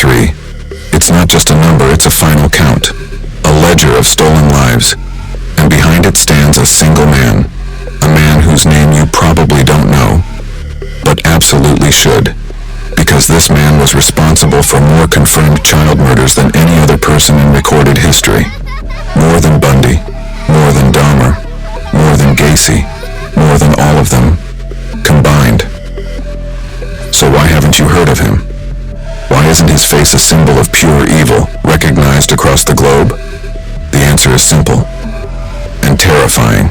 1993. It's not just a number, it's a final count. A ledger of stolen lives. And behind it stands a single man. A man whose name you probably don't know, but absolutely should. Because this man was responsible for more confirmed child murders than any other person in recorded history. More than Bundy, more than Dahmer, more than Gacy, more than all of them, combined. So why haven't you heard of him? Why isn't his face a symbol of pure evil, recognized across the globe? The answer is simple, and terrifying.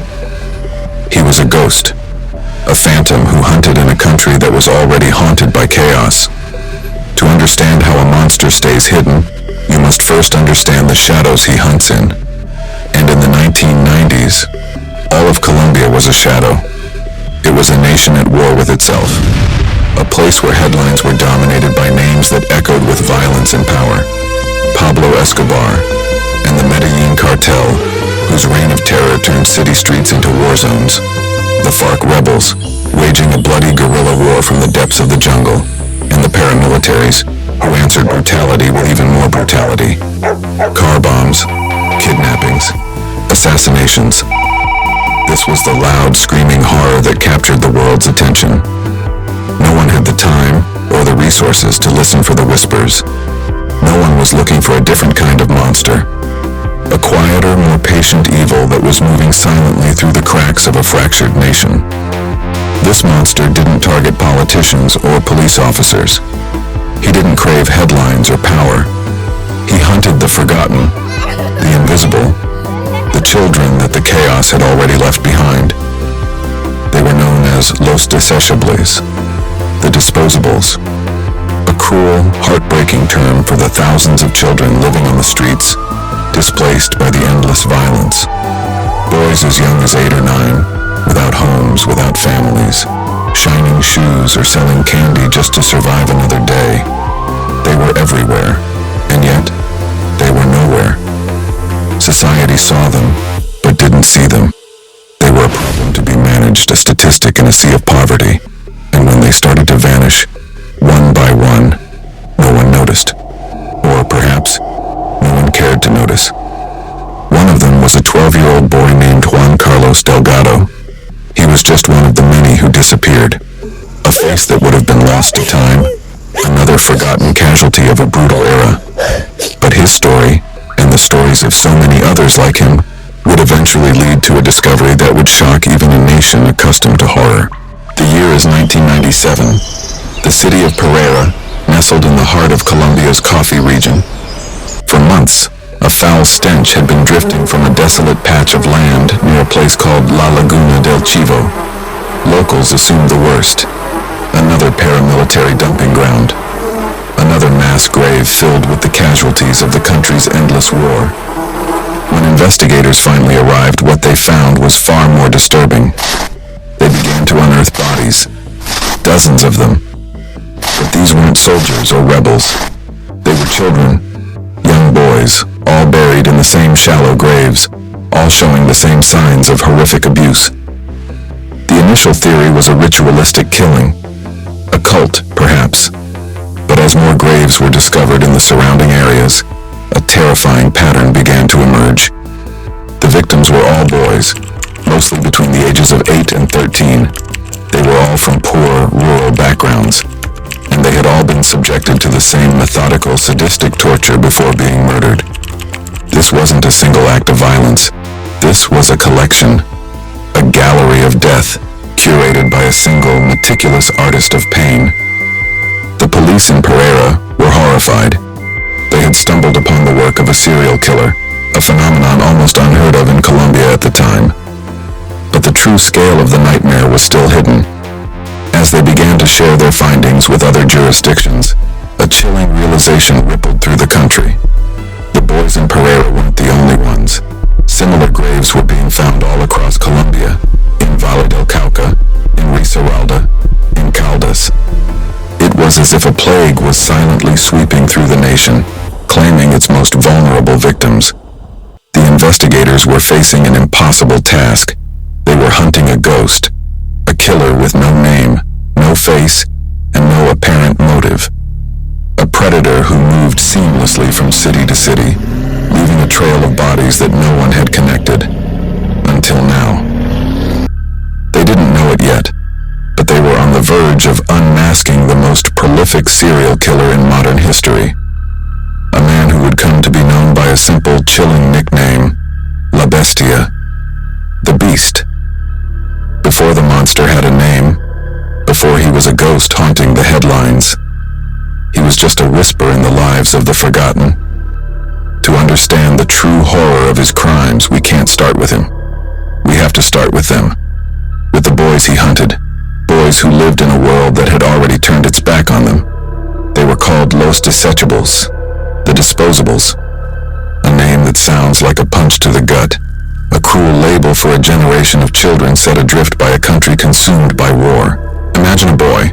He was a ghost, a phantom who hunted in a country that was already haunted by chaos. To understand how a monster stays hidden, you must first understand the shadows he hunts in. And in the 1990s, all of Colombia was a shadow. It was a nation at war with itself. A place where headlines were dominated by names that echoed with violence and power. Pablo Escobar and the Medellin cartel, whose reign of terror turned city streets into war zones. The FARC rebels, waging a bloody guerrilla war from the depths of the jungle. And the paramilitaries, who answered brutality with even more brutality. Car bombs, kidnappings, assassinations. This was the loud, screaming horror that captured the world's attention. No one had the time or the resources to listen for the whispers. No one was looking for a different kind of monster. A quieter, more patient evil that was moving silently through the cracks of a fractured nation. This monster didn't target politicians or police officers. He didn't crave headlines or power. He hunted the forgotten, the invisible, the children that the chaos had already left behind. They were known as Los Desechables, the disposables, a cruel, heartbreaking term for the thousands of children living on the streets, displaced by the endless violence. Boys as young as 8 or 9, without homes, without families, shining shoes or selling candy just to survive another day. They were everywhere, and yet, they were nowhere. Society saw them, but didn't see them. They were a problem to be managed, a statistic in a sea of poverty. And when they started to vanish, one by one, no one noticed. Or perhaps, no one cared to notice. One of them was a 12-year-old boy named Juan Carlos Delgado. He was just one of the many who disappeared. A face that would have been lost to time, another forgotten casualty of a brutal era. But his story, and the stories of so many others like him, would eventually lead to a discovery that would shock even a nation accustomed to horror. The year is 1997. The city of Pereira, nestled in the heart of Colombia's coffee region. For months, a foul stench had been drifting from a desolate patch of land near a place called La Laguna del Chivo. Locals assumed the worst. Another paramilitary dumping ground. Another mass grave filled with the casualties of the country's endless war. When investigators finally arrived, what they found was far more disturbing. They began to unearth bodies, dozens of them. But these weren't soldiers or rebels. They were children, young boys, all buried in the same shallow graves, all showing the same signs of horrific abuse. The initial theory was a ritualistic killing, a cult, perhaps. But as more graves were discovered in the surrounding areas, a terrifying pattern began to emerge. The victims were all boys, mostly between the ages of 8 and 13. They were all from poor, rural backgrounds, and they had all been subjected to the same methodical, sadistic torture before being murdered. This wasn't a single act of violence. This was a collection, a gallery of death, curated by a single, meticulous artist of pain. The police in Pereira were horrified. They had stumbled upon the work of a serial killer, a phenomenon almost unheard of in Colombia at the time. But the true scale of the nightmare was still hidden. As they began to share their findings with other jurisdictions, a chilling realization rippled through the country. The boys in Pereira weren't the only ones. Similar graves were being found all across Colombia, in Valle del Cauca, in Risaralda, in Caldas. It was as if a plague was silently sweeping through the nation, claiming its most vulnerable victims. The investigators were facing an impossible task. They were hunting a ghost, a killer with no name, no face, and no apparent motive. A predator who moved city, leaving a trail of bodies that no one had connected. Until now. They didn't know it yet, but they were on the verge of unmasking the most prolific serial killer in modern history. A man who would come to be known by a simple, chilling nickname, La Bestia, the Beast. Before the monster had a name, before he was a ghost haunting the headlines, he was just a whisper in the lives of the forgotten. To understand the true horror of his crimes, we can't start with him. We have to start with them. With the boys he hunted. Boys who lived in a world that had already turned its back on them. They were called Los Desechables, the Disposables. A name that sounds like a punch to the gut. A cruel label for a generation of children set adrift by a country consumed by war. Imagine a boy.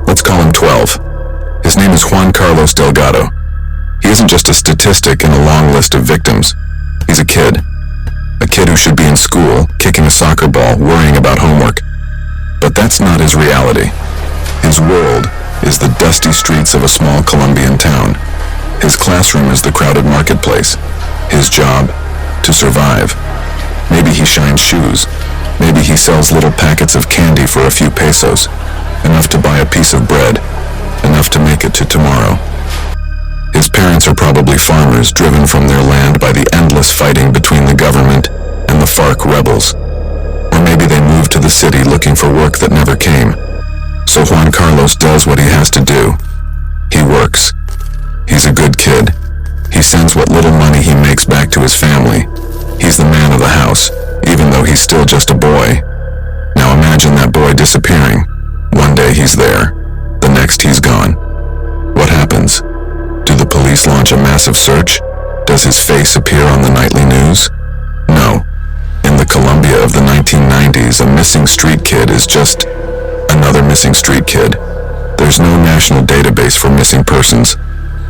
Let's call him 12. His name is Juan Carlos Delgado. He isn't just a statistic in a long list of victims. He's a kid. A kid who should be in school, kicking a soccer ball, worrying about homework. But that's not his reality. His world is the dusty streets of a small Colombian town. His classroom is the crowded marketplace. His job, to survive. Maybe he shines shoes. Maybe he sells little packets of candy for a few pesos. Enough to buy a piece of bread. Enough to make it to tomorrow. His parents are probably farmers driven from their land by the endless fighting between the government and the FARC rebels. Or maybe they moved to the city looking for work that never came. So Juan Carlos does what he has to do. He works. He's a good kid. He sends what little money he makes back to his family. He's the man of the house, even though he's still just a boy. Now imagine that boy disappearing. One day he's there. The next he's gone. What happens? Do the police launch a massive search? Does his face appear on the nightly news? No. In the Colombia of the 1990s, a missing street kid is just another missing street kid. There's no national database for missing persons.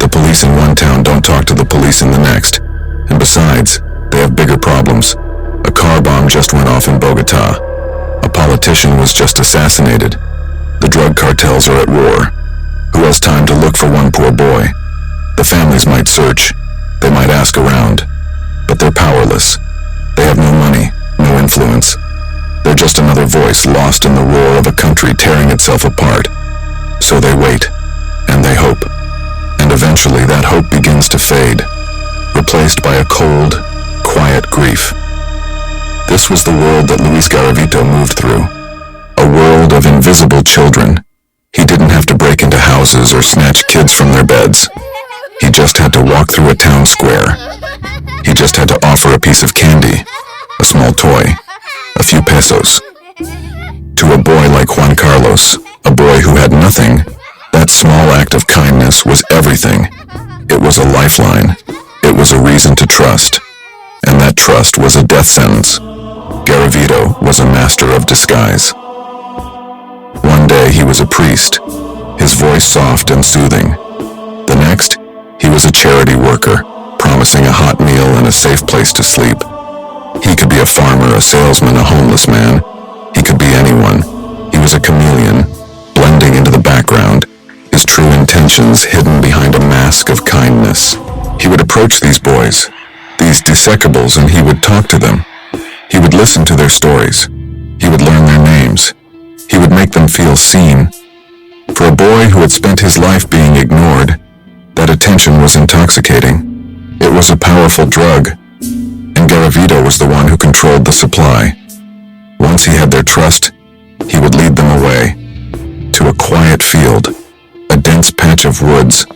The police in one town don't talk to the police in the next. And besides, they have bigger problems. A car bomb just went off in Bogota. A politician was just assassinated. The drug cartels are at war. Who has time to look for one poor boy? The families might search. They might ask around. But they're powerless. They have no money, no influence. They're just another voice lost in the roar of a country tearing itself apart. So they wait, and they hope. And eventually that hope begins to fade, replaced by a cold, quiet grief. This was the world that Luis Garavito moved through. A world of invisible children. He didn't have to break into houses or snatch kids from their beds. He just had to walk through a town square. He just had to offer a piece of candy, a small toy, a few pesos. To a boy like Juan Carlos, a boy who had nothing, that small act of kindness was everything. It was a lifeline. It was a reason to trust. And that trust was a death sentence. Garavito was a master of disguise. One day he was a priest, his voice soft and soothing. The next, he was a charity worker, promising a hot meal and a safe place to sleep. He could be a farmer, a salesman, a homeless man. He could be anyone. He was a chameleon, blending into the background, his true intentions hidden behind a mask of kindness. He would approach these boys, these desechables, and he would talk to them. He would listen to their stories. He would learn their names. He would make them feel seen. For a boy who had spent his life being ignored, that attention was intoxicating. It was a powerful drug, and Garavito was the one who controlled the supply. Once he had their trust, he would lead them away to a quiet field, a dense patch of woods,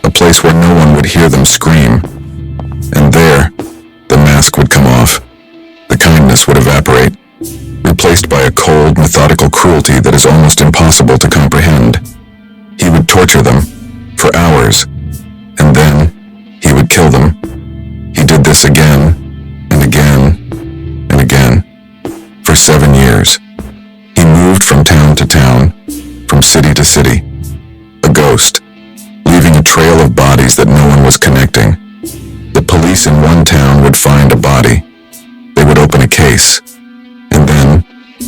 a place where no one would hear them scream. And there, the mask would come off. The kindness would evaporate, replaced by a cold, methodical cruelty that is almost impossible to comprehend. He would torture them for hours, and then he would kill them. He did this again and again and again. For 7 years, he moved from town to town, from city to city, a ghost, leaving a trail of bodies that no one was connecting. The police in one town would find a body. They would open a case, and then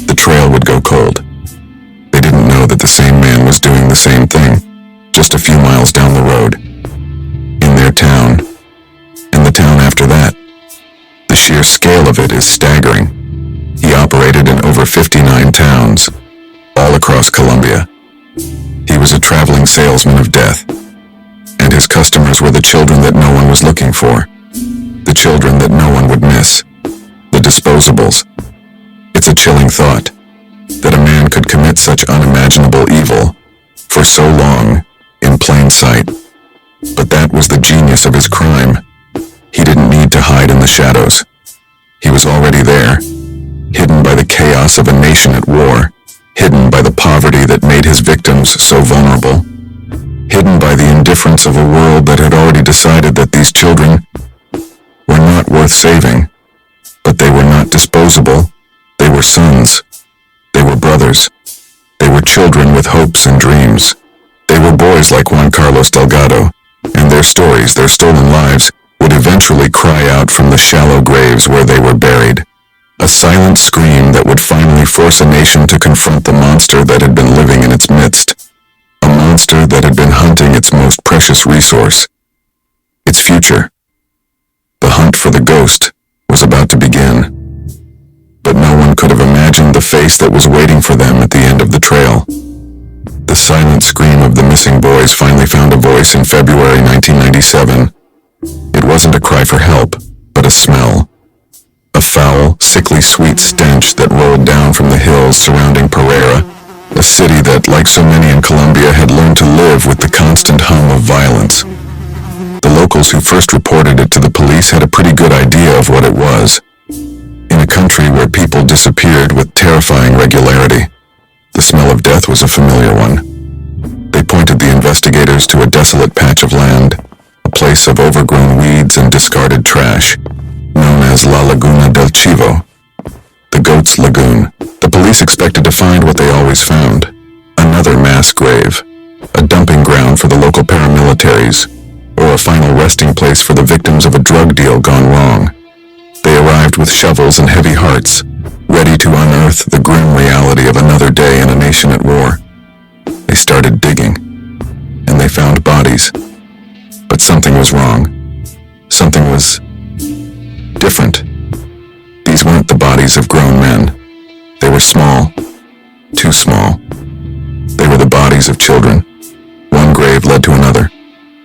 the trail would go cold. They didn't know that the same man was doing the same thing, just a few miles down the road. In their town, sheer scale of it is staggering. He operated in over 59 towns, all across Colombia. He was a traveling salesman of death, and his customers were the children that no one was looking for, the children that no one would miss, the disposables. It's a chilling thought that a man could commit such unimaginable evil for so long in plain sight. But that was the genius of his crime. He didn't need to hide in the shadows. He was already there, hidden by the chaos of a nation at war, hidden by the poverty that made his victims so vulnerable, hidden by the indifference of a world that had already decided that these children were not worth saving. But they were not disposable. They were sons. They were brothers. They were children with hopes and dreams. They were boys like Juan Carlos Delgado, and their stories, their stolen lives, would eventually cry out from the shallow graves where they were buried. A silent scream that would finally force a nation to confront the monster that had been living in its midst. A monster that had been hunting its most precious resource, its future. The hunt for the ghost was about to begin. But no one could have imagined the face that was waiting for them at the end of the trail. The silent scream of the missing boys finally found a voice in February 1997. It wasn't a cry for help, but a smell. A foul, sickly sweet stench that rolled down from the hills surrounding Pereira, a city that, like so many in Colombia, had learned to live with the constant hum of violence. The locals who first reported it to the police had a pretty good idea of what it was. In a country where people disappeared with terrifying regularity, the smell of death was a familiar one. They pointed the investigators to a desolate patch of land, a place of overgrown weeds and discarded trash, known as La Laguna del Chivo, the Goat's Lagoon. The police expected to find what they always found, another mass grave, a dumping ground for the local paramilitaries, or a final resting place for the victims of a drug deal gone wrong. They arrived with shovels and heavy hearts, ready to unearth the grim reality of another day in a nation at war. They started digging, and they found bodies. But something was wrong. Something was different. These weren't the bodies of grown men. They were small, too small. They were the bodies of children. One grave led to another,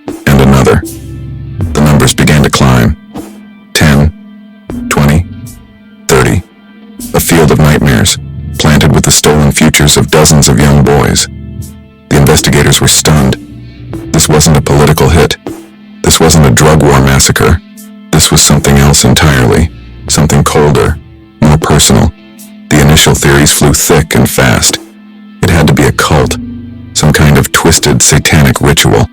and another. The numbers began to climb. 10, 20, 30. A field of nightmares, planted with the stolen futures of dozens of young boys. The investigators were stunned. This wasn't a political hit. This wasn't a drug war massacre. This was something else entirely. Something colder, more personal. The initial theories flew thick and fast. It had to be a cult, some kind of twisted satanic ritual.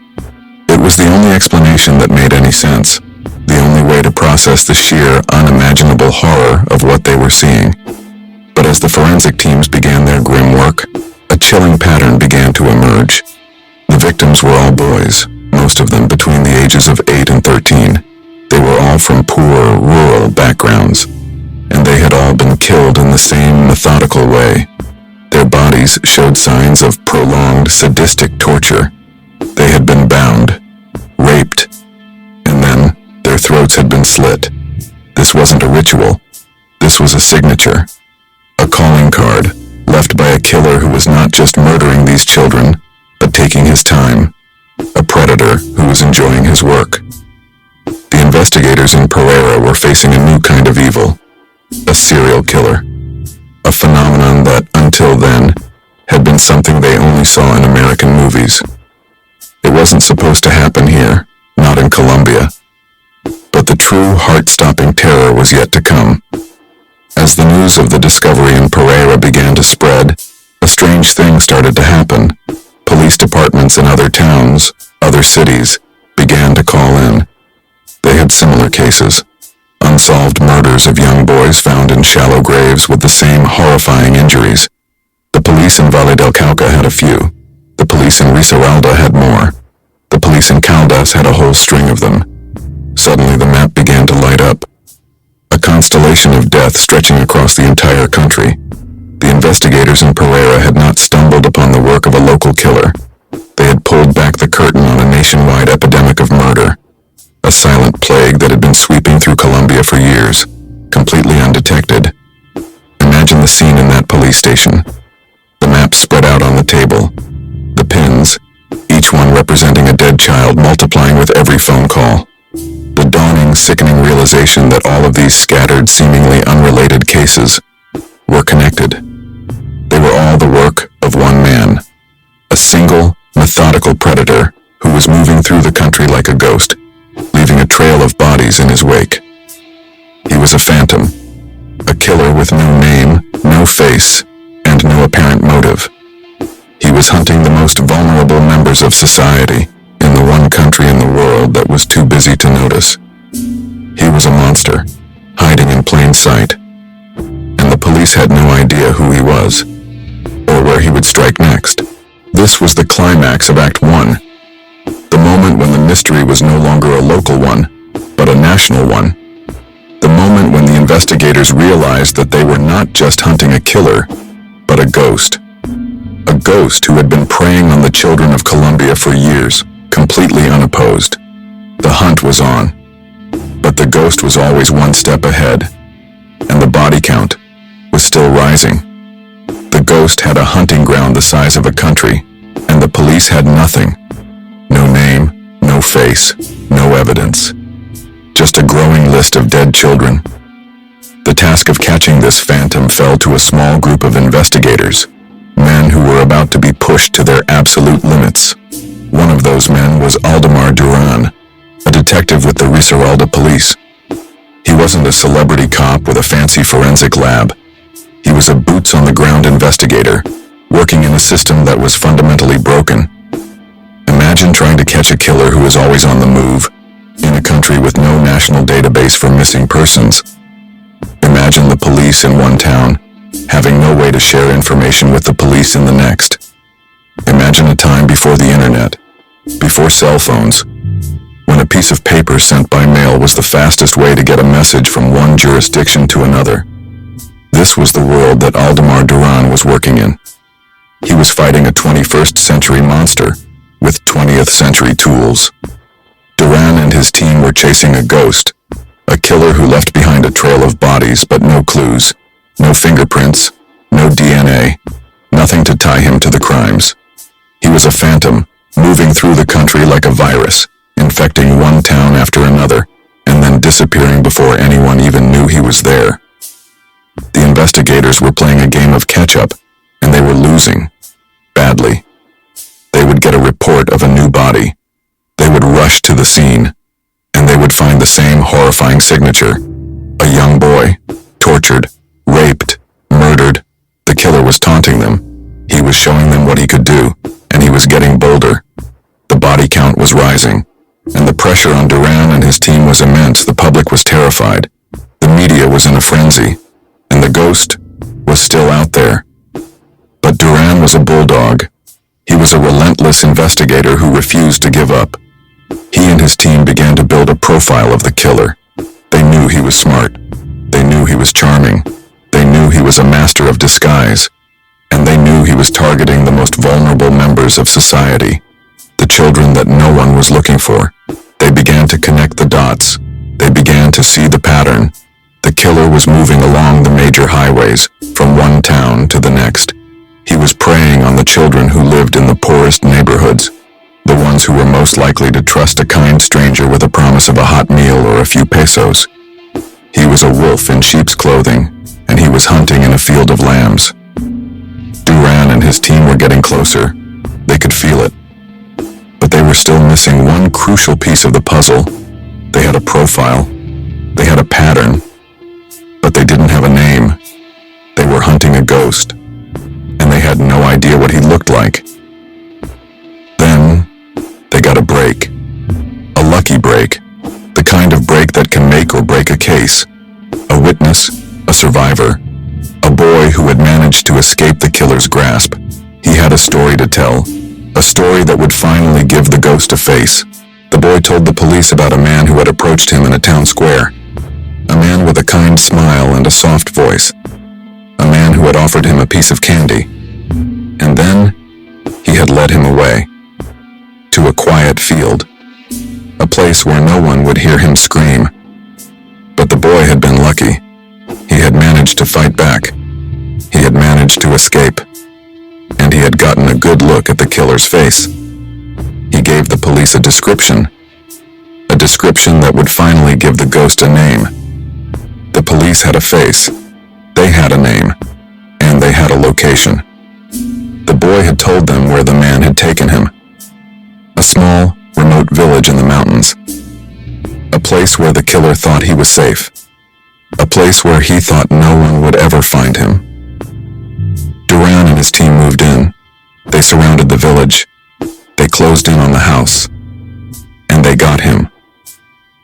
It was the only explanation that made any sense. The only way to process the sheer, unimaginable horror of what they were seeing. But as the forensic teams began their grim work, a chilling pattern began to emerge. The victims were all boys, most of them between the ages of 8 and 13. They were all from poor, rural backgrounds, and they had all been killed in the same methodical way. Their bodies showed signs of prolonged, sadistic torture. They had been bound, raped, and then their throats had been slit. This wasn't a ritual. This was a signature. A calling card, left by a killer who was not just murdering these children, but taking his time. A predator who was enjoying his work. The investigators in Pereira were facing a new kind of evil. A serial killer. A phenomenon that, until then, had been something they only saw in American movies. It wasn't supposed to happen here, not in Colombia. But the true heart-stopping terror was yet to come. As the news of the discovery in Pereira began to spread, a strange thing started to happen. Police departments in other towns, other cities, began to call in. They had similar cases. Unsolved murders of young boys found in shallow graves with the same horrifying injuries. The police in Valle del Cauca had a few. The police in Risaralda had more. The police in Caldas had a whole string of them. Suddenly the map began to light up. A constellation of death stretching across the entire country. The investigators in Pereira had not stumbled upon the work of a local killer. They had pulled back the curtain on a nationwide epidemic of murder. A silent plague that had been sweeping through Colombia for years. completely undetected. Imagine the scene in that police station. The maps spread out on the table. The pins, each one representing a dead child, multiplying with every phone call. The dawning, sickening realization that all of these scattered, seemingly unrelated cases were connected. They were all the work of one man, a single, methodical predator who was moving through the country like a ghost, leaving a trail of bodies in his wake. He was a phantom, a killer with no name, no face, and no apparent motive. He was hunting the most vulnerable members of society in the one country in the world that was too busy to notice. He was a monster, hiding in plain sight, and the police had no idea who he was, or where he would strike next. This was the climax of Act 1, the moment when the mystery was no longer a local one, but a national one. The moment when the investigators realized that they were not just hunting a killer, but a ghost. A ghost who had been preying on the children of Colombia for years, completely unopposed. The hunt was on, but the ghost was always one step ahead, and the body count was still rising. The ghost had a hunting ground the size of a country, and the police had nothing. No name, no face, no evidence. Just a growing list of dead children. The task of catching this phantom fell to a small group of investigators, men who were about to be pushed to their absolute limits. One of those men was Aldemar Duran, a detective with the Risaralda police. He wasn't a celebrity cop with a fancy forensic lab. He was a boots-on-the-ground investigator, working in a system that was fundamentally broken. Imagine trying to catch a killer who is always on the move, in a country with no national database for missing persons. Imagine the police in one town, having no way to share information with the police in the next. Imagine a time before the internet, before cell phones, when a piece of paper sent by mail was the fastest way to get a message from one jurisdiction to another. This was the world that Aldemar Duran was working in. He was fighting a 21st century monster with 20th century tools. Duran and his team were chasing a ghost, a killer who left behind a trail of bodies but no clues, no fingerprints, no DNA, nothing to tie him to the crimes. He was a phantom, moving through the country like a virus, infecting one town after another, and then disappearing before anyone even knew he was there. The investigators were playing a game of catch-up, and they were losing, badly. They would get a report of a new body. They would rush to the scene, and they would find the same horrifying signature. A young boy, tortured, raped, murdered. The killer was taunting them. He was showing them what he could do, and he was getting bolder. The body count was rising, and the pressure on Duran and his team was immense. The public was terrified. The media was in a frenzy, and the ghost was still out there. But Duran was a bulldog. He was a relentless investigator who refused to give up. He and his team began to build a profile of the killer. They knew he was smart. They knew he was charming. They knew he was a master of disguise. And they knew he was targeting the most vulnerable members of society, the children that no one was looking for. They began to connect the dots. They began to see the pattern. The killer was moving along the major highways, from one town to the next. He was preying on the children who lived in the poorest neighborhoods, the ones who were most likely to trust a kind stranger with a promise of a hot meal or a few pesos. He was a wolf in sheep's clothing, and he was hunting in a field of lambs. Duran and his team were getting closer. They could feel it. But they were still missing one crucial piece of the puzzle. They had a profile. They had a pattern. But they didn't have a name. They were hunting a ghost, and they had no idea what he looked like. Then, they got a break. A lucky break. The kind of break that can make or break a case. A witness, a survivor, a boy who had managed to escape the killer's grasp. He had a story to tell, a story that would finally give the ghost a face. The boy told the police about a man who had approached him in a town square. A man with a kind smile and a soft voice. A man who had offered him a piece of candy. And then, he had led him away. To a quiet field. A place where no one would hear him scream. But the boy had been lucky. He had managed to fight back. He had managed to escape. And he had gotten a good look at the killer's face. He gave the police a description that would finally give the ghost a name. The police had a face, they had a name, and they had a location. The boy had told them where the man had taken him. A small, remote village in the mountains. A place where the killer thought he was safe. A place where he thought no one would ever find him. Duran and his team moved in. They surrounded the village. They closed in on the house. And they got him.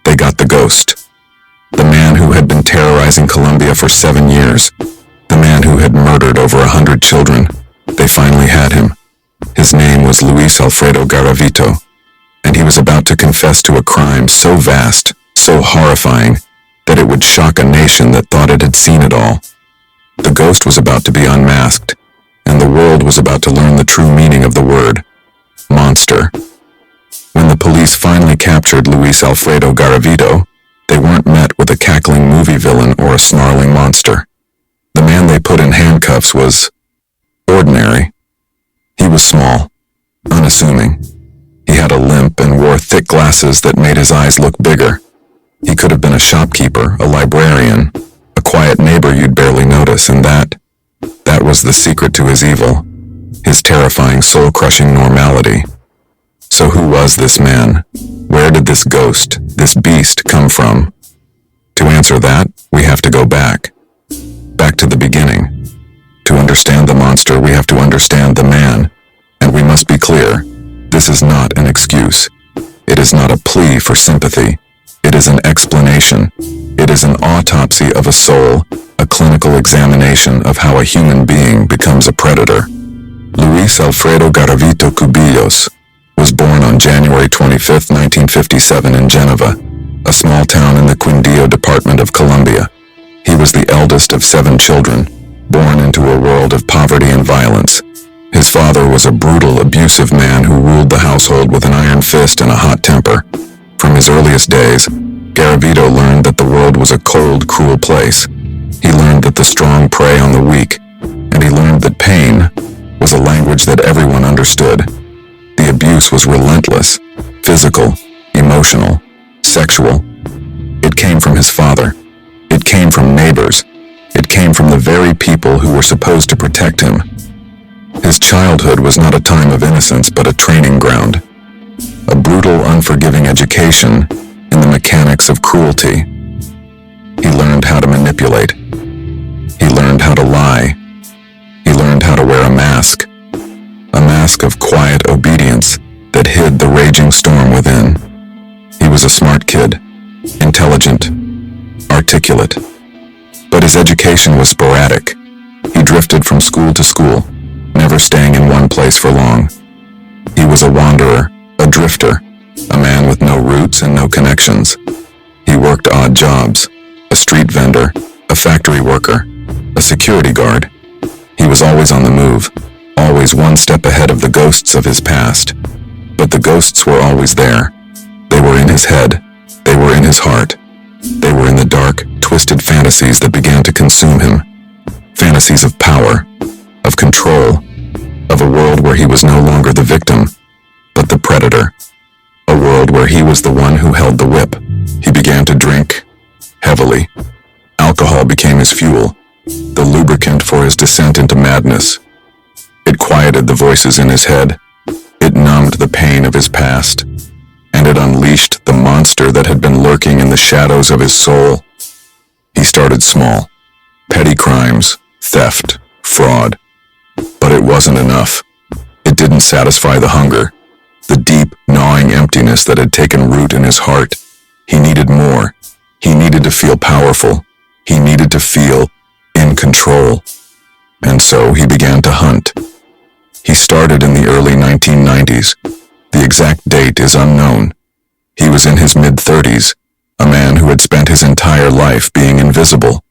They got the ghost. The man who had been terrorizing Colombia for 7 years. The man who had murdered over 100 children. They finally had him. His name was Luis Alfredo Garavito. And he was about to confess to a crime so vast, so horrifying, that it would shock a nation that thought it had seen it all. The ghost was about to be unmasked, and the world was about to learn the true meaning of the word, monster. When the police finally captured Luis Alfredo Garavito, they weren't met with a cackling movie villain or a snarling monster. The man they put in handcuffs was ordinary. He was small, unassuming. He had a limp and wore thick glasses that made his eyes look bigger. He could have been a shopkeeper, a librarian, a quiet neighbor you'd barely notice, and that was the secret to his evil, his terrifying soul-crushing normality. So who was this man? Where did this ghost, this beast, come from? To answer that, we have to go back to the beginning. To understand the monster, we have to understand the man, and we must be clear, this is not an excuse. It is not a plea for sympathy. It is an explanation. It is an autopsy of a soul, a clinical examination of how a human being becomes a predator. Luis Alfredo Garavito Cubillos was born on January 25, 1957 in Geneva, a small town in the Quindío department of Colombia. He was the eldest of 7 children, born into a world of poverty and violence. His father was a brutal, abusive man who ruled the household with an iron fist and a hot temper. From his earliest days, Garavito learned that the world was a cold, cruel place. He learned that the strong prey on the weak, and he learned that pain was a language that everyone understood. The abuse was relentless, physical, emotional, sexual. It came from his father. It came from neighbors. It came from the very people who were supposed to protect him. His childhood was not a time of innocence, but a training ground. A brutal, unforgiving education in the mechanics of cruelty. He learned how to manipulate. He learned how to lie. He learned how to wear a mask of quiet obedience that hid the raging storm within. He was a smart kid, intelligent, articulate. But his education was sporadic. He drifted from school to school, never staying in one place for long. He was a wanderer, a drifter, a man with no roots and no connections. He worked odd jobs, a street vendor, a factory worker, a security guard. He was always on the move, always one step ahead of the ghosts of his past. But the ghosts were always there. They were in his head. They were in his heart. They were in the dark, twisted fantasies that began to consume him. Fantasies of power, of control, of a world where he was no longer the victim, but the predator. A world where he was the one who held the whip. He began to drink, heavily. Alcohol became his fuel, the lubricant for his descent into madness. It quieted the voices in his head. It numbed the pain of his past. And it unleashed the monster that had been lurking in the shadows of his soul. He started small. Petty crimes, theft, fraud. But it wasn't enough. It didn't satisfy the hunger, the deep, gnawing emptiness that had taken root in his heart. He needed more. He needed to feel powerful. He needed to feel in control. And so he began to hunt. He started in the early 1990s. The exact date is unknown. He was in his mid-30s, a man who had spent his entire life being invisible,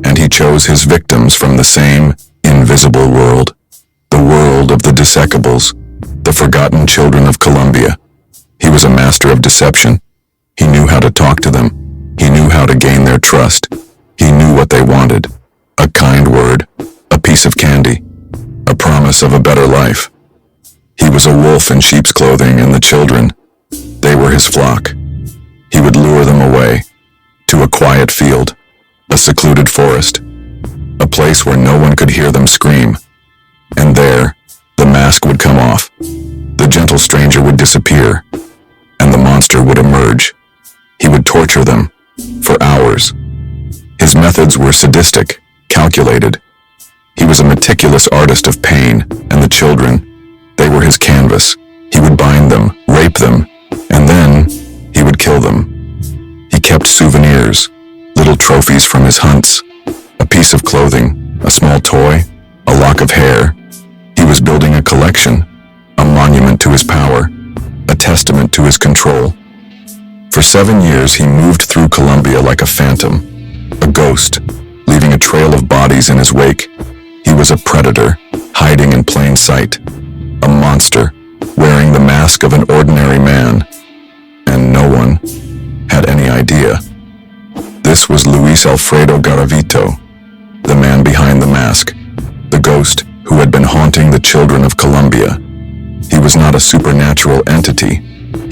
and he chose his victims from the same invisible world, the world of the dissecables, the forgotten children of Colombia. He was a master of deception. He knew how to talk to them. He knew how to gain their trust. He knew what they wanted: a kind word, a piece of candy, a promise of a better life. He was a wolf in sheep's clothing, and the children, they were his flock. He would lure them away to a quiet field, a secluded forest, a place where no one could hear them scream. And there, the mask would come off. The gentle stranger would disappear, and the monster would emerge. He would torture them for hours. His methods were sadistic, calculated. He was a meticulous artist of pain, and the children, they were his canvas. He would bind them, rape them, and then he would kill them. He kept souvenirs, little trophies from his hunts, a piece of clothing, a small toy, a lock of hair. He was building a collection, a monument to his power, a testament to his control. For 7 years, he moved through Colombia like a phantom, a ghost, leaving a trail of bodies in his wake. He was a predator, hiding in plain sight, a monster, wearing the mask of an ordinary man, and no one had any idea. This was Luis Alfredo Garavito, the man behind the mask, the ghost who had been haunting the children of Colombia. He was not a supernatural entity.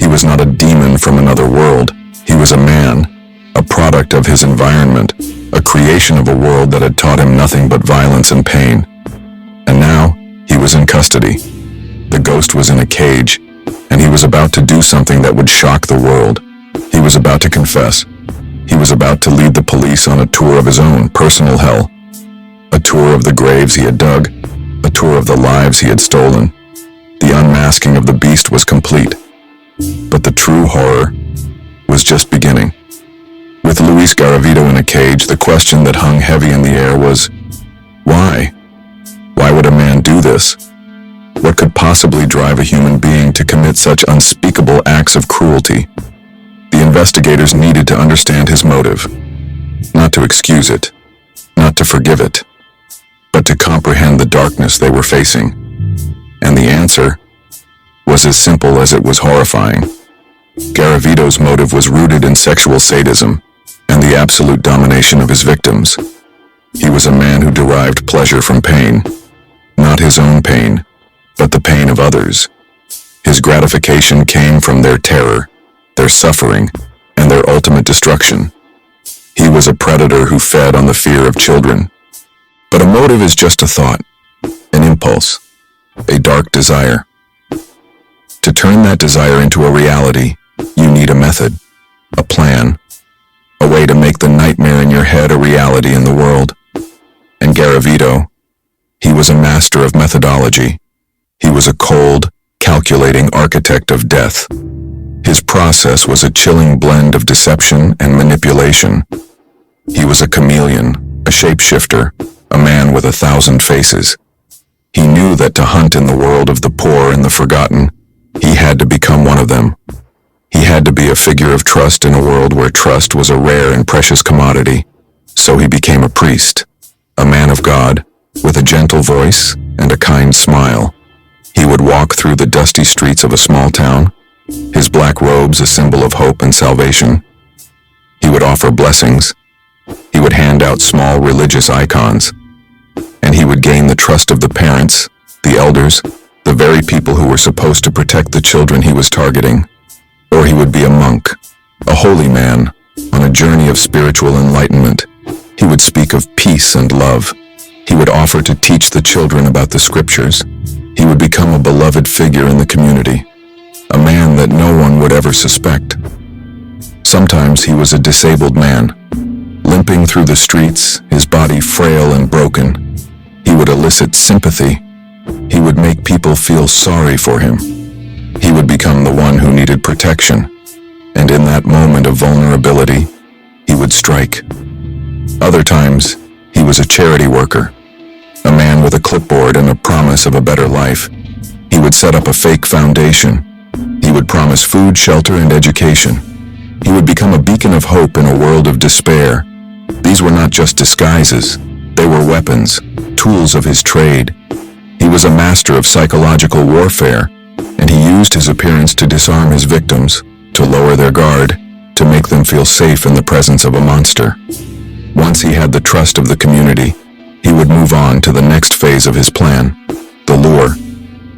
He was not a demon from another world. He was a man, a product of his environment, a creation of a world that had taught him nothing but violence and pain. And now, he was in custody. The ghost was in a cage, and he was about to do something that would shock the world. He was about to confess. He was about to lead the police on a tour of his own personal hell. A tour of the graves he had dug, a tour of the lives he had stolen. The unmasking of the beast was complete. But the true horror was just beginning. With Luis Garavito in a cage, the question that hung heavy in the air was, why? Why would a man do this? What could possibly drive a human being to commit such unspeakable acts of cruelty? The investigators needed to understand his motive, not to excuse it, not to forgive it, but to comprehend the darkness they were facing. And the answer was as simple as it was horrifying. Garavito's motive was rooted in sexual sadism and the absolute domination of his victims. He was a man who derived pleasure from pain, not his own pain, but the pain of others. His gratification came from their terror, their suffering, and their ultimate destruction. He was a predator who fed on the fear of children. But a motive is just a thought, an impulse, a dark desire. To turn that desire into a reality, you need a method, a plan, a way to make the nightmare in your head a reality in the world. And Garavito, he was a master of methodology. He was a cold, calculating architect of death. His process was a chilling blend of deception and manipulation. He was a chameleon, a shapeshifter, a man with 1,000 faces. He knew that to hunt in the world of the poor and the forgotten, he had to become one of them. He had to be a figure of trust in a world where trust was a rare and precious commodity. So he became a priest, a man of God, with a gentle voice and a kind smile. He would walk through the dusty streets of a small town, his black robes a symbol of hope and salvation. He would offer blessings. He would hand out small religious icons. And he would gain the trust of the parents, the elders, the very people who were supposed to protect the children he was targeting. Or he would be a monk, a holy man, on a journey of spiritual enlightenment. He would speak of peace and love. He would offer to teach the children about the scriptures. He would become a beloved figure in the community, a man that no one would ever suspect. Sometimes he was a disabled man, limping through the streets, his body frail and broken. He would elicit sympathy. He would make people feel sorry for him. He would become the one who needed protection, and in that moment of vulnerability, he would strike. Other times, he was a charity worker, a man with a clipboard and a promise of a better life. He would set up a fake foundation. He would promise food, shelter, and education. He would become a beacon of hope in a world of despair. These were not just disguises. They were weapons, tools of his trade. He was a master of psychological warfare, and he used his appearance to disarm his victims, to lower their guard, to make them feel safe in the presence of a monster. Once he had the trust of the community, he would move on to the next phase of his plan, the lure.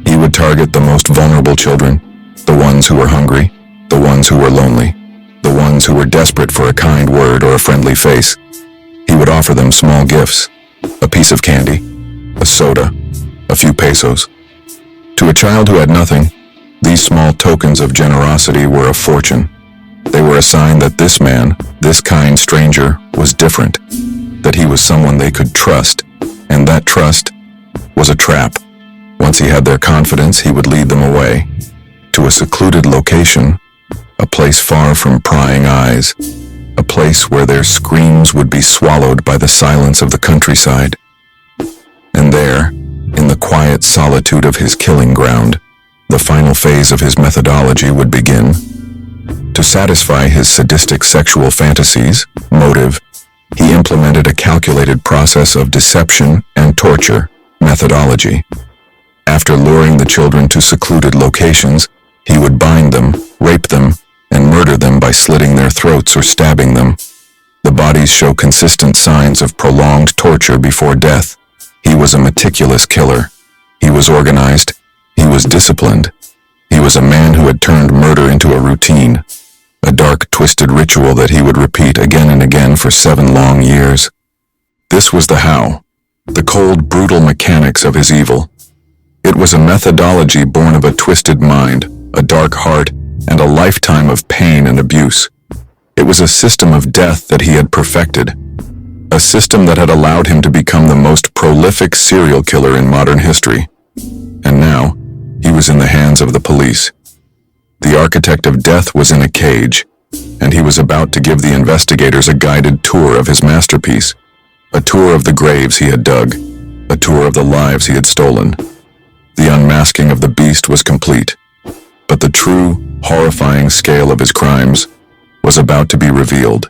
He would target the most vulnerable children, the ones who were hungry, the ones who were lonely, the ones who were desperate for a kind word or a friendly face. He would offer them small gifts, a piece of candy, a soda, a few pesos. To a child who had nothing, these small tokens of generosity were a fortune. They were a sign that this man, this kind stranger, was different, that he was someone they could trust, and that trust was a trap. Once he had their confidence, he would lead them away, to a secluded location, a place far from prying eyes, a place where their screams would be swallowed by the silence of the countryside. And there, in the quiet solitude of his killing ground, the final phase of his methodology would begin. To satisfy his sadistic sexual fantasies, motive, he implemented a calculated process of deception and torture, methodology. After luring the children to secluded locations, he would bind them, rape them, and murder them by slitting their throats or stabbing them. The bodies show consistent signs of prolonged torture before death. He was a meticulous killer. He was organized. He was disciplined. He was a man who had turned murder into a routine, a dark, twisted ritual that he would repeat again and again for 7 long years. This was the how, the cold, brutal mechanics of his evil. It was a methodology born of a twisted mind, a dark heart, and a lifetime of pain and abuse. It was a system of death that he had perfected, a system that had allowed him to become the most prolific serial killer in modern history. And now, he was in the hands of the police. The architect of death was in a cage, and he was about to give the investigators a guided tour of his masterpiece, a tour of the graves he had dug, a tour of the lives he had stolen. The unmasking of the beast was complete, but the true, horrifying scale of his crimes was about to be revealed.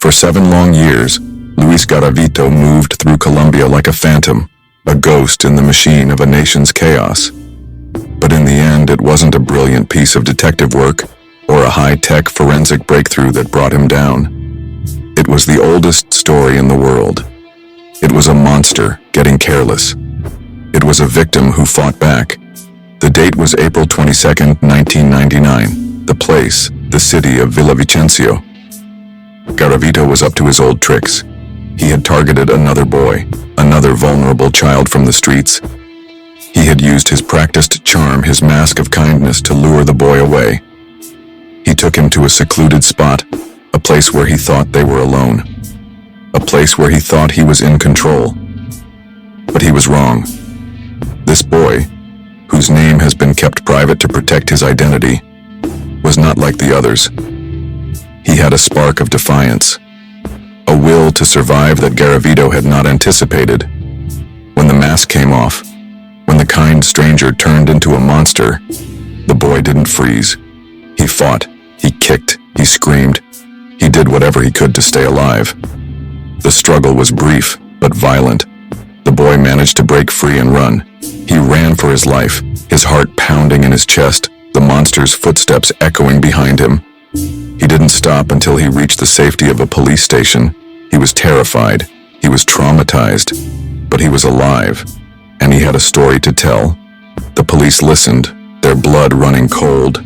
For 7 long years, Luis Garavito moved through Colombia like a phantom, a ghost in the machine of a nation's chaos. But in the end, it wasn't a brilliant piece of detective work or a high-tech forensic breakthrough that brought him down. It was the oldest story in the world. It was a monster getting careless. It was a victim who fought back. The date was April 22, 1999. The place, the city of Villavicencio. Garavito was up to his old tricks. He had targeted another boy, another vulnerable child from the streets. He had used his practiced charm, his mask of kindness, to lure the boy away. He took him to a secluded spot, a place where he thought they were alone, a place where he thought he was in control. But he was wrong. This boy, whose name has been kept private to protect his identity, was not like the others. He had a spark of defiance, a will to survive that Garavito had not anticipated. When the mask came off, when the kind stranger turned into a monster, the boy didn't freeze. He fought, he kicked, he screamed. He did whatever he could to stay alive. The struggle was brief, but violent. The boy managed to break free and run. He ran for his life, his heart pounding in his chest, the monster's footsteps echoing behind him. He didn't stop until he reached the safety of a police station. He was terrified. He was traumatized, but he was alive, and he had a story to tell. The police listened, their blood running cold.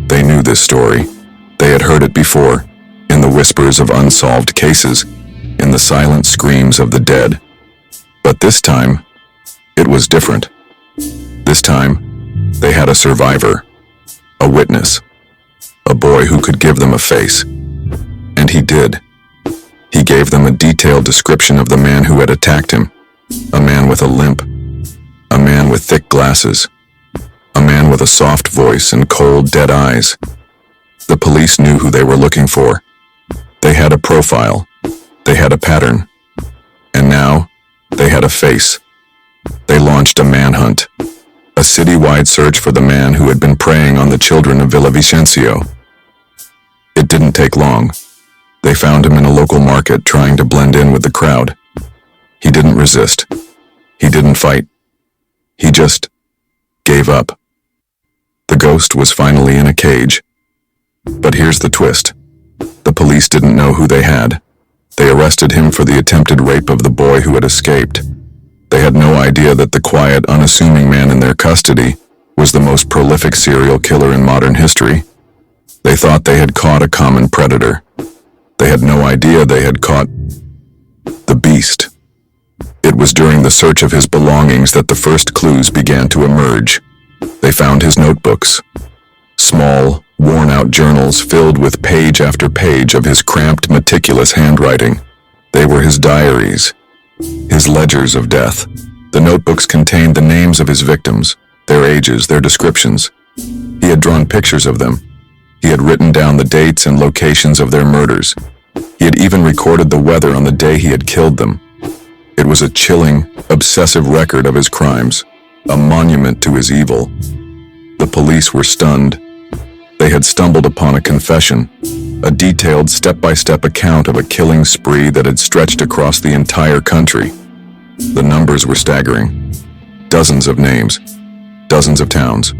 They knew this story. They had heard it before, in the whispers of unsolved cases, in the silent screams of the dead. But this time, it was different. This time, they had a survivor, a witness, a boy who could give them a face. And he did. He gave them a detailed description of the man who had attacked him, a man with a limp, a man with thick glasses, a man with a soft voice and cold, dead eyes. The police knew who they were looking for. They had a profile. They had a pattern. And now, they had a face. They launched a manhunt, a citywide search for the man who had been preying on the children of Villavicencio. It didn't take long. They found him in a local market trying to blend in with the crowd. He didn't resist. He didn't fight. He just gave up. The ghost was finally in a cage. But here's the twist. The police didn't know who they had. They arrested him for the attempted rape of the boy who had escaped. They had no idea that the quiet, unassuming man in their custody was the most prolific serial killer in modern history. They thought they had caught a common predator. They had no idea they had caught the beast. It was during the search of his belongings that the first clues began to emerge. They found his notebooks. Small, worn-out journals filled with page after page of his cramped, meticulous handwriting. They were his diaries, his ledgers of death. The notebooks contained the names of his victims, their ages, their descriptions. He had drawn pictures of them. He had written down the dates and locations of their murders. He had even recorded the weather on the day he had killed them. It was a chilling, obsessive record of his crimes, a monument to his evil. The police were stunned. They had stumbled upon a confession, a detailed step-by-step account of a killing spree that had stretched across the entire country. The numbers were staggering. Dozens of names, dozens of towns,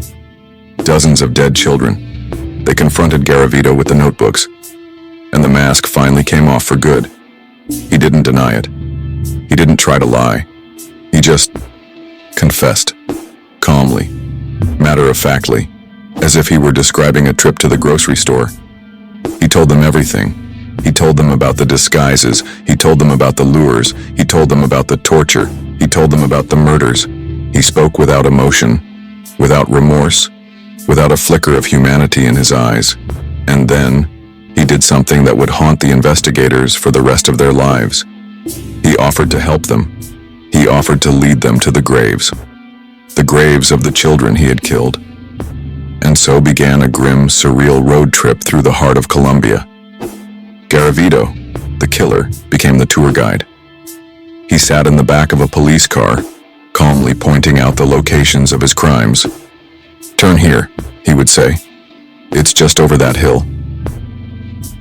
dozens of dead children. They confronted Garavito with the notebooks, and the mask finally came off for good. He didn't deny it. He didn't try to lie. He just confessed, calmly, matter-of-factly, as if he were describing a trip to the grocery store. He told them everything. He told them about the disguises. He told them about the lures. He told them about the torture. He told them about the murders. He spoke without emotion, without remorse, without a flicker of humanity in his eyes. And then, he did something that would haunt the investigators for the rest of their lives. He offered to help them. He offered to lead them to the graves of the children he had killed. And so began a grim, surreal road trip through the heart of Colombia. Garavito, the killer, became the tour guide. He sat in the back of a police car, calmly pointing out the locations of his crimes. "Turn here," he would say. "It's just over that hill."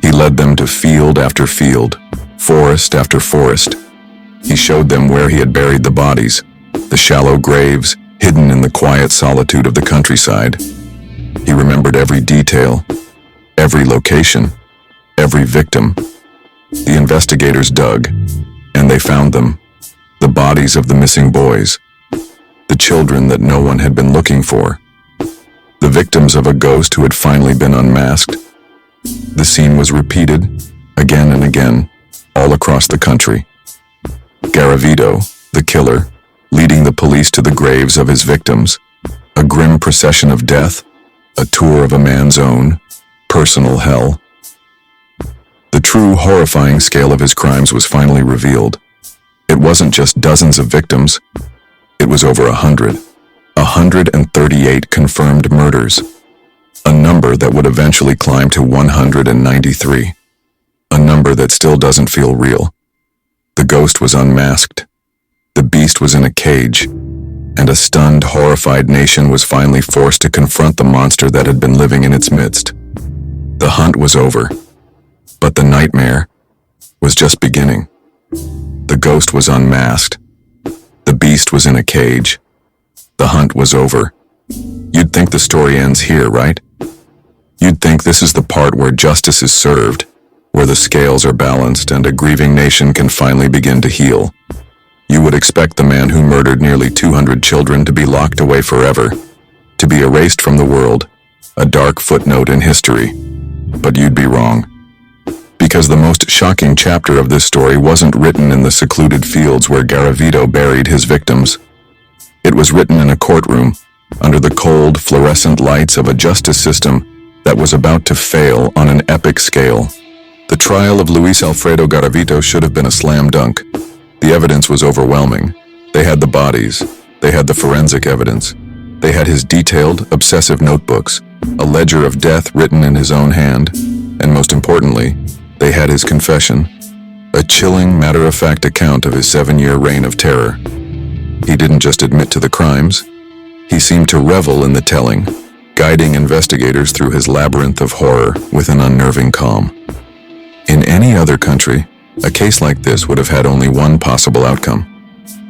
He led them to field after field, forest after forest. He showed them where he had buried the bodies, the shallow graves hidden in the quiet solitude of the countryside. He remembered every detail, every location, every victim. The investigators dug, and they found them, the bodies of the missing boys, the children that no one had been looking for, the victims of a ghost who had finally been unmasked. The scene was repeated, again and again, all across the country. Garavito, the killer, leading the police to the graves of his victims, a grim procession of death, a tour of a man's own, personal hell. The true horrifying scale of his crimes was finally revealed. It wasn't just dozens of victims, it was over 138 confirmed murders, a number that would eventually climb to 193, a number that still doesn't feel real. The ghost was unmasked, the beast was in a cage, and a stunned, horrified nation was finally forced to confront the monster that had been living in its midst. The hunt was over, but the nightmare was just beginning. The ghost was unmasked. The beast was in a cage. The hunt was over. You'd think the story ends here, right? You'd think this is the part where justice is served, where the scales are balanced and a grieving nation can finally begin to heal. You would expect the man who murdered nearly 200 children to be locked away forever, to be erased from the world, a dark footnote in history. But you'd be wrong. Because the most shocking chapter of this story wasn't written in the secluded fields where Garavito buried his victims. It was written in a courtroom, under the cold, fluorescent lights of a justice system that was about to fail on an epic scale. The trial of Luis Alfredo Garavito should have been a slam dunk. The evidence was overwhelming. They had the bodies. They had the forensic evidence. They had his detailed, obsessive notebooks, a ledger of death written in his own hand, and most importantly, they had his confession, a chilling, matter-of-fact account of his 7-year reign of terror. He didn't just admit to the crimes. He seemed to revel in the telling, guiding investigators through his labyrinth of horror with an unnerving calm. In any other country, a case like this would have had only one possible outcome: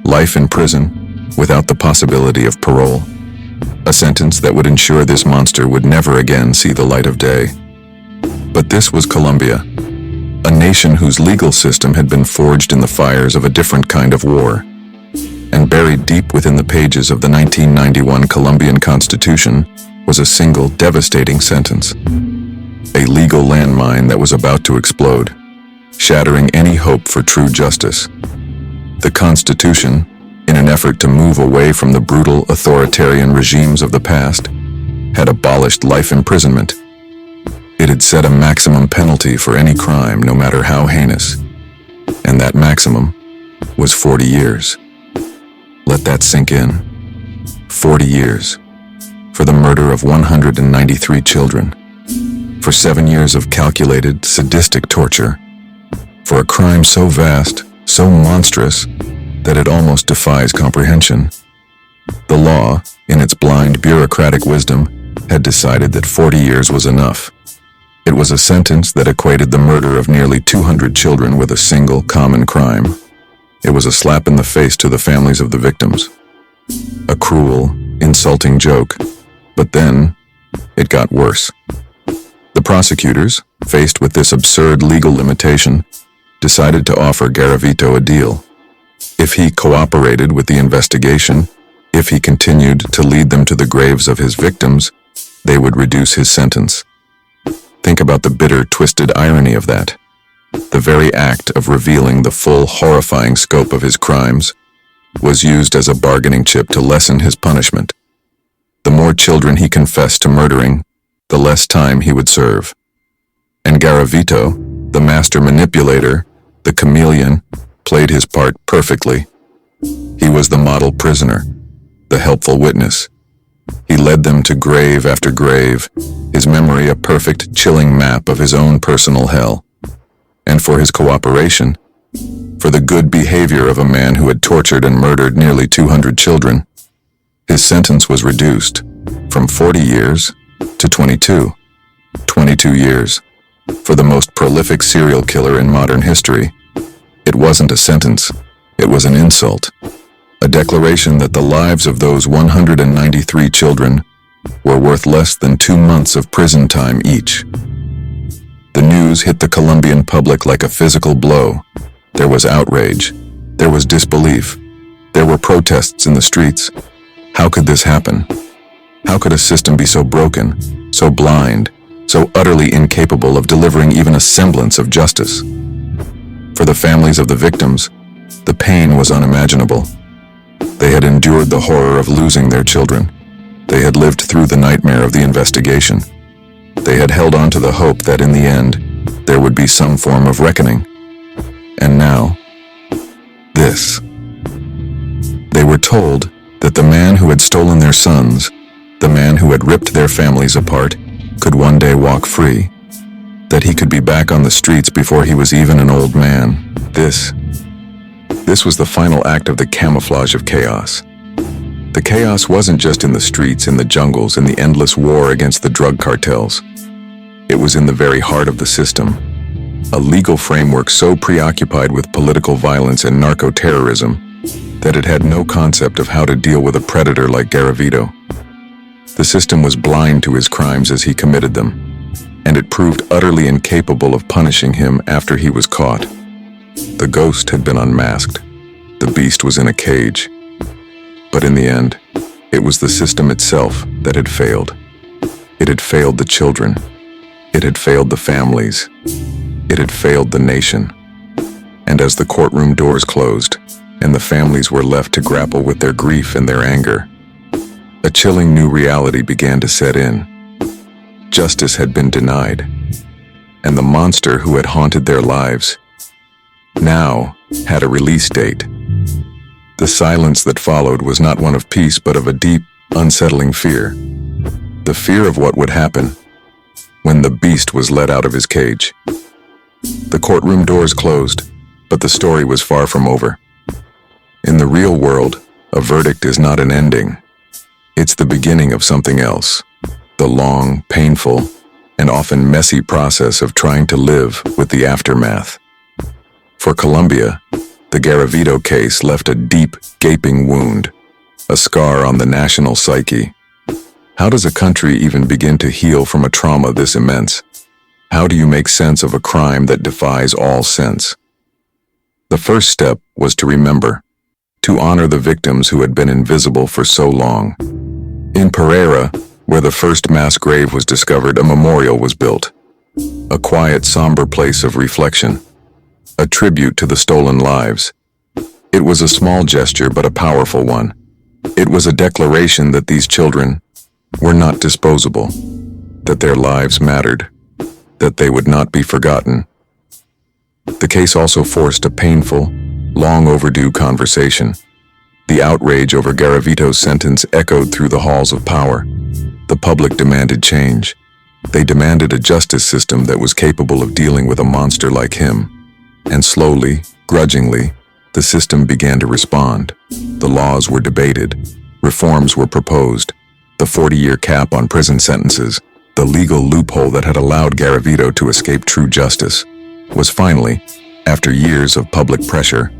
life in prison without the possibility of parole. A sentence that would ensure this monster would never again see the light of day. But this was Colombia, a nation whose legal system had been forged in the fires of a different kind of war. And buried deep within the pages of the 1991 Colombian Constitution was a single devastating sentence. A legal landmine that was about to explode, shattering any hope for true justice. The Constitution, in an effort to move away from the brutal authoritarian regimes of the past, had abolished life imprisonment. It had set a maximum penalty for any crime, no matter how heinous, and that maximum was 40 years. Let that sink in. 40 years. For the murder of 193 children. For 7 years of calculated, sadistic torture. For a crime so vast, so monstrous, that it almost defies comprehension. The law, in its blind bureaucratic wisdom, had decided that 40 years was enough. It was a sentence that equated the murder of nearly 200 children with a single common crime. It was a slap in the face to the families of the victims. A cruel, insulting joke. But then, it got worse. The prosecutors, faced with this absurd legal limitation, decided to offer Garavito a deal. If he cooperated with the investigation, if he continued to lead them to the graves of his victims, they would reduce his sentence. Think about the bitter, twisted irony of that. The very act of revealing the full, horrifying scope of his crimes was used as a bargaining chip to lessen his punishment. The more children he confessed to murdering, the less time he would serve. And Garavito, the master manipulator, the chameleon, played his part perfectly. He was the model prisoner, the helpful witness. He led them to grave after grave, his memory a perfect, chilling map of his own personal hell. And for his cooperation, for the good behavior of a man who had tortured and murdered nearly 200 children, his sentence was reduced from 40 years to 22. 22 years. For the most prolific serial killer in modern history, it wasn't a sentence, it was an insult. A declaration that the lives of those 193 children were worth less than 2 months of prison time each. The news hit the Colombian public like a physical blow. There was outrage. There was disbelief. There were protests in the streets. How could this happen? How could a system be so broken, so blind, so utterly incapable of delivering even a semblance of justice? For the families of the victims, the pain was unimaginable. They had endured the horror of losing their children. They had lived through the nightmare of the investigation. They had held on to the hope that in the end, there would be some form of reckoning. And now, this. They were told that the man who had stolen their sons, the man who had ripped their families apart, could one day walk free. That he could be back on the streets before he was even an old man. This was the final act of the camouflage of chaos. The chaos wasn't just in the streets, in the jungles, in the endless war against the drug cartels. It was in the very heart of the system. A legal framework so preoccupied with political violence and narco-terrorism that it had no concept of how to deal with a predator like Garavito. The system was blind to his crimes as he committed them, and it proved utterly incapable of punishing him after he was caught. The ghost had been unmasked. The beast was in a cage. But in the end, it was the system itself that had failed. It had failed the children. It had failed the families. It had failed the nation. And as the courtroom doors closed, and the families were left to grapple with their grief and their anger, a chilling new reality began to set in. Justice had been denied, and the monster who had haunted their lives now had a release date. The silence that followed was not one of peace, but of a deep, unsettling fear. The fear of what would happen when the beast was let out of his cage. The courtroom doors closed, but the story was far from over. In the real world, a verdict is not an ending. It's the beginning of something else. The long, painful, and often messy process of trying to live with the aftermath. For Colombia, the Garavito case left a deep, gaping wound, a scar on the national psyche. How does a country even begin to heal from a trauma this immense? How do you make sense of a crime that defies all sense? The first step was to remember, to honor the victims who had been invisible for so long. In Pereira, where the first mass grave was discovered, a memorial was built. A quiet, somber place of reflection. A tribute to the stolen lives. It was a small gesture, but a powerful one. It was a declaration that these children were not disposable, that their lives mattered, that they would not be forgotten. The case also forced a painful, long overdue conversation. The outrage over Garavito's sentence echoed through the halls of power. The public demanded change. They demanded a justice system that was capable of dealing with a monster like him. And slowly, grudgingly, the system began to respond. The laws were debated. Reforms were proposed. The 40-year cap on prison sentences, the legal loophole that had allowed Garavito to escape true justice, was finally, after years of public pressure,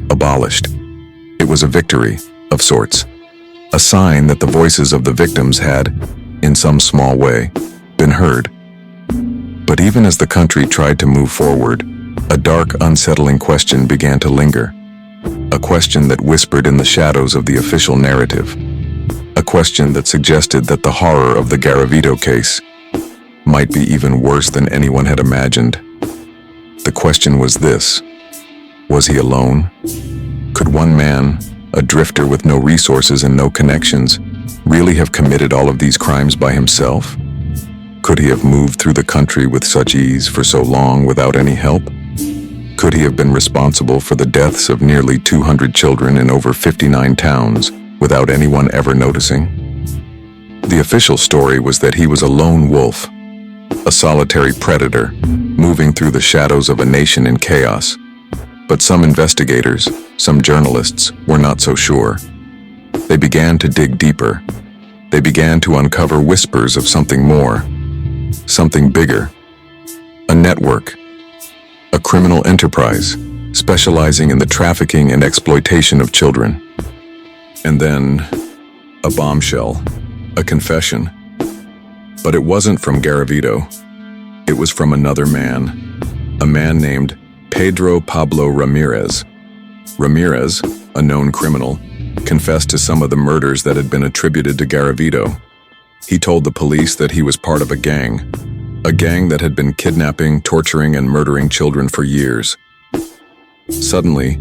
abolished. It was a victory, of sorts. A sign that the voices of the victims had, in some small way, been heard. But even as the country tried to move forward, a dark, unsettling question began to linger. A question that whispered in the shadows of the official narrative. A question that suggested that the horror of the Garavito case might be even worse than anyone had imagined. The question was this: was he alone? Could one man, a drifter with no resources and no connections, really have committed all of these crimes by himself? Could he have moved through the country with such ease for so long without any help? Could he have been responsible for the deaths of nearly 200 children in over 59 towns without anyone ever noticing? The official story was that he was a lone wolf, a solitary predator, moving through the shadows of a nation in chaos. But some investigators, some journalists, were not so sure. They began to dig deeper. They began to uncover whispers of something more, something bigger. A network, a criminal enterprise, specializing in the trafficking and exploitation of children. And then, a bombshell, a confession. But it wasn't from Garavito. It was from another man, a man named Pedro Pablo Ramirez. Ramirez, a known criminal, confessed to some of the murders that had been attributed to Garavito. He told the police that he was part of a gang that had been kidnapping, torturing, and murdering children for years. Suddenly,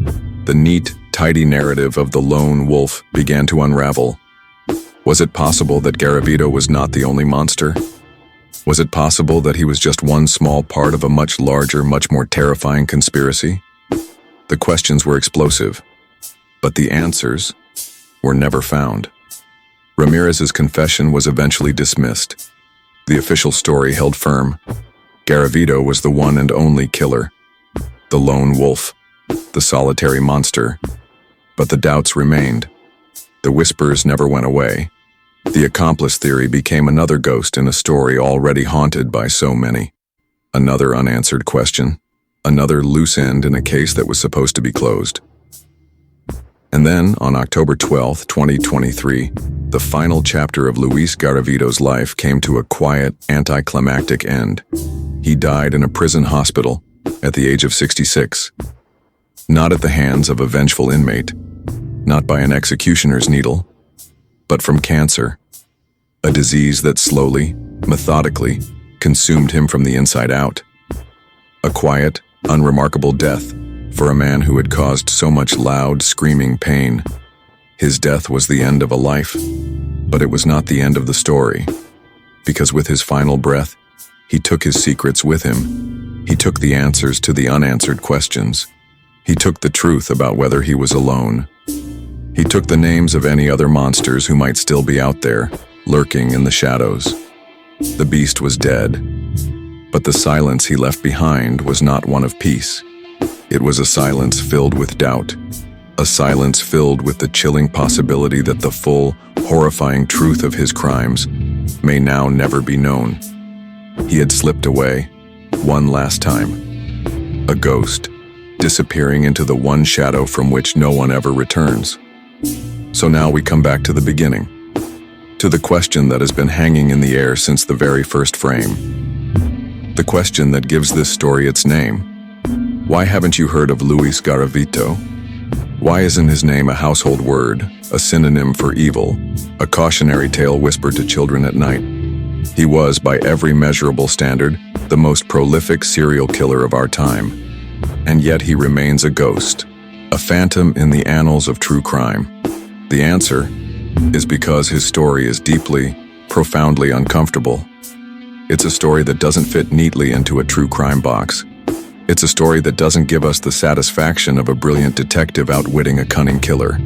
the neat, tidy narrative of the lone wolf began to unravel. Was it possible that Garavito was not the only monster? Was it possible that he was just one small part of a much larger, much more terrifying conspiracy? The questions were explosive, but the answers were never found. Ramirez's confession was eventually dismissed. The official story held firm. Garavito was the one and only killer, the lone wolf, the solitary monster. But the doubts remained. The whispers never went away. The accomplice theory became another ghost in a story already haunted by so many. Another unanswered question, another loose end in a case that was supposed to be closed. And then, on October 12, 2023, the final chapter of Luis Garavito's life came to a quiet, anticlimactic end. He died in a prison hospital at the age of 66. Not at the hands of a vengeful inmate, not by an executioner's needle, but from cancer, a disease that slowly, methodically, consumed him from the inside out. A quiet, unremarkable death for a man who had caused so much loud, screaming pain. His death was the end of a life, but it was not the end of the story, because with his final breath, he took his secrets with him. He took the answers to the unanswered questions. He took the truth about whether he was alone. He took the names of any other monsters who might still be out there, lurking in the shadows. The beast was dead, but the silence he left behind was not one of peace. It was a silence filled with doubt, a silence filled with the chilling possibility that the full, horrifying truth of his crimes may now never be known. He had slipped away, one last time, a ghost, disappearing into the one shadow from which no one ever returns. So now we come back to the beginning, to the question that has been hanging in the air since the very first frame. The The question that gives this story its name. Why haven't you heard of Luis Garavito? Why isn't his name a household word, a synonym for evil, a cautionary tale whispered to children at night? He was, by every measurable standard, the most prolific serial killer of our time. And yet he remains a ghost, a phantom in the annals of true crime. The answer is because his story is deeply, profoundly uncomfortable. It's a story that doesn't fit neatly into a true crime box. It's a story that doesn't give us the satisfaction of a brilliant detective outwitting a cunning killer.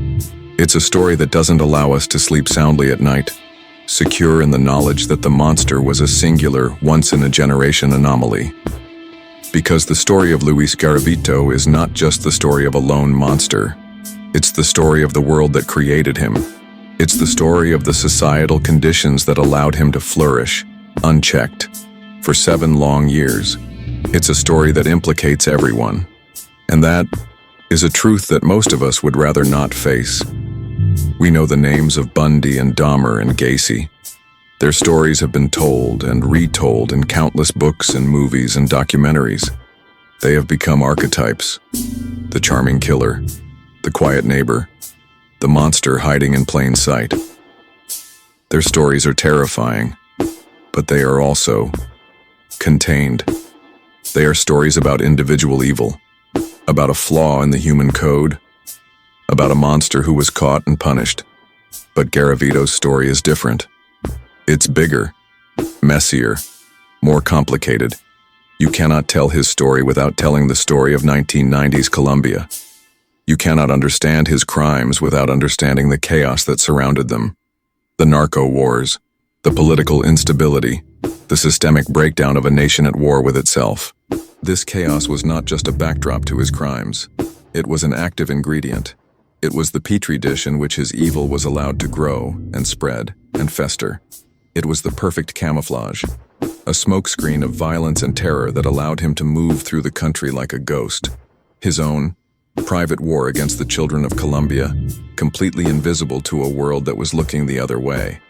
It's a story that doesn't allow us to sleep soundly at night, secure in the knowledge that the monster was a singular, once-in-a-generation anomaly. Because the story of Luis Garavito is not just the story of a lone monster. It's the story of the world that created him. It's the story of the societal conditions that allowed him to flourish, unchecked, for 7 long years. It's a story that implicates everyone. And that is a truth that most of us would rather not face. We know the names of Bundy and Dahmer and Gacy. Their stories have been told and retold in countless books and movies and documentaries. They have become archetypes. The charming killer, the quiet neighbor, the monster hiding in plain sight. Their stories are terrifying, but they are also contained. They are stories about individual evil, about a flaw in the human code, about a monster who was caught and punished. But Garavito's story is different. It's bigger, messier, more complicated. You cannot tell his story without telling the story of 1990s Colombia. You cannot understand his crimes without understanding the chaos that surrounded them. The narco wars, the political instability, the systemic breakdown of a nation at war with itself. This chaos was not just a backdrop to his crimes. It was an active ingredient. It was the petri dish in which his evil was allowed to grow and spread and fester. It was the perfect camouflage, a smokescreen of violence and terror that allowed him to move through the country like a ghost. His own private war against the children of Colombia, completely invisible to a world that was looking the other way.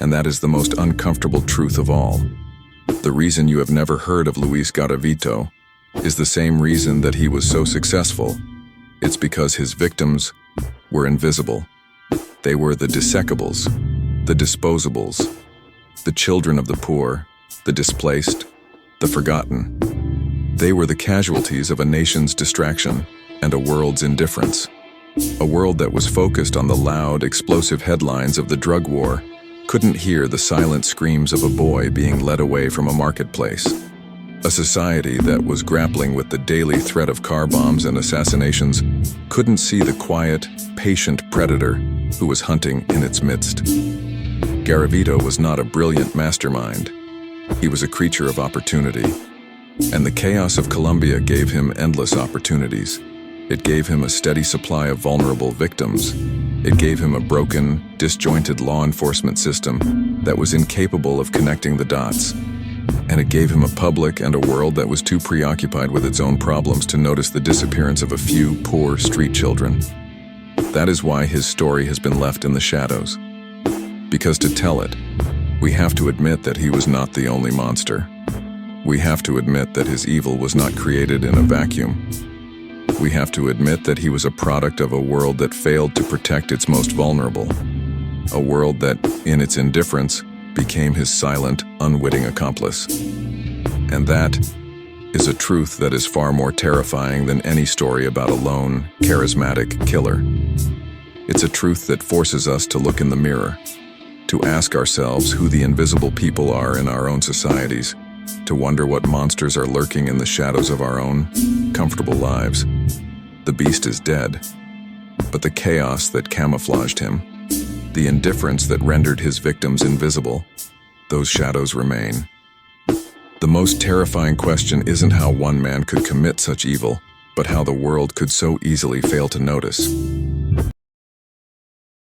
And that is the most uncomfortable truth of all. The reason you have never heard of Luis Garavito is the same reason that he was so successful. It's because his victims were invisible. They were the dissecables, the disposables, the children of the poor, the displaced, the forgotten. They were the casualties of a nation's distraction and a world's indifference. A world that was focused on the loud, explosive headlines of the drug war couldn't hear the silent screams of a boy being led away from a marketplace. A society that was grappling with the daily threat of car bombs and assassinations couldn't see the quiet, patient predator who was hunting in its midst. Garavito was not a brilliant mastermind. He was a creature of opportunity. And the chaos of Colombia gave him endless opportunities. It gave him a steady supply of vulnerable victims. It gave him a broken, disjointed law enforcement system that was incapable of connecting the dots. And it gave him a public and a world that was too preoccupied with its own problems to notice the disappearance of a few poor street children. That is why his story has been left in the shadows. Because to tell it, we have to admit that he was not the only monster. We have to admit that his evil was not created in a vacuum. We have to admit that he was a product of a world that failed to protect its most vulnerable. A world that, in its indifference, became his silent, unwitting accomplice. And that is a truth that is far more terrifying than any story about a lone, charismatic killer. It's a truth that forces us to look in the mirror, to ask ourselves who the invisible people are in our own societies, to wonder what monsters are lurking in the shadows of our own comfortable lives. The beast is dead, but the chaos that camouflaged him, the indifference that rendered his victims invisible, those shadows remain. The most terrifying question isn't how one man could commit such evil, but how the world could so easily fail to notice.